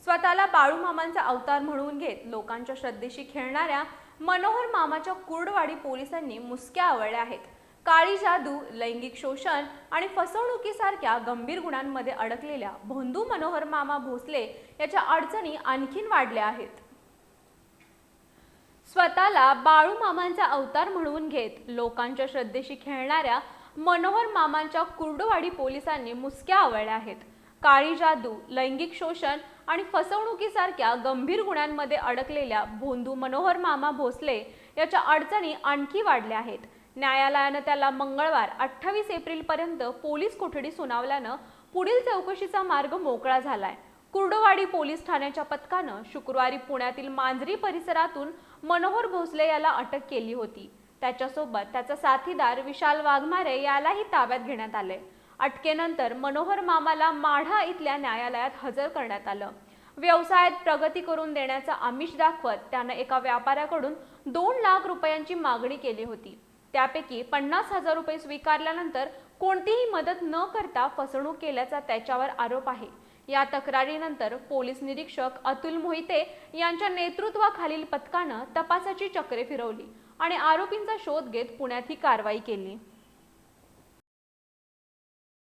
स्वतःला बाळू मामांचा अवतार म्हणून घेत लोकांच्या श्रद्धेशी खेळणाऱ्या मनोहर मामाच्या कुर्डवाडी पोलिसांनी मुसक्या आवळल्या आहेत। काळी जादू, लैंगिक शोषण आणि फसवणुकीसारख्या गंभीर गुन्ह्यांमध्ये अडकलेल्या भोंदू मनोहर मामा भोसले याच्या अडचणी आणखीन वाढल्या आहेत। स्वतःला बाळू मामांचा अवतार म्हणून घेत लोकांच्या श्रद्धेशी खेळणाऱ्या मनोहर मामांच्या कुर्डवाडी पोलिसांनी मुसक्या आवळल्या आहेत। काळी जादू, लैंगिक शोषण आणि फसवणुकीसारख्या गंभीर गुन्ह्यांमध्ये अडकलेल्या भोंदू मनोहर मामा भोसले याच्या अडचणी आणखी वाढल्या आहेत। न्यायालयाने त्याला मंगळवार 28 एप्रिलपर्यंत पोलीस कोठडी सुनावल्यानं पुढील चौकशीचा मार्ग मोकळा झालाय। कुर्डवाडी पोलीस ठाण्याच्या पथकानं शुक्रवारी पुण्यातील मांजरी परिसरातून मनोहर भोसले याला अटक केली होती। त्याच्यासोबत त्याचा साथीदार विशाल वाघमारे यालाही ताब्यात घेण्यात आले। अटकेनंतर मनोहर मामाला माढा इथल्या न्यायालयात हजर करण्यात आलं। व्यवसायात प्रगती करून देण्याचा आमिष दाखवत त्यानं एका व्यापाऱ्याकडून 2 लाख रुपयांची मागणी केली होती। त्यापैकी 50,000 रुपये स्वीकारल्यानंतर कोणतीही मदत न करता फसवणूक केल्याचा त्याच्यावर आरोप आहे। या तक्रारीनंतर पोलीस निरीक्षक अतुल मोहिते यांच्या नेतृत्वाखालील पथकानं तपासाची चक्रे फिरवली आणि आरोपींचा शोध घेत पुण्यात ही कारवाई केली।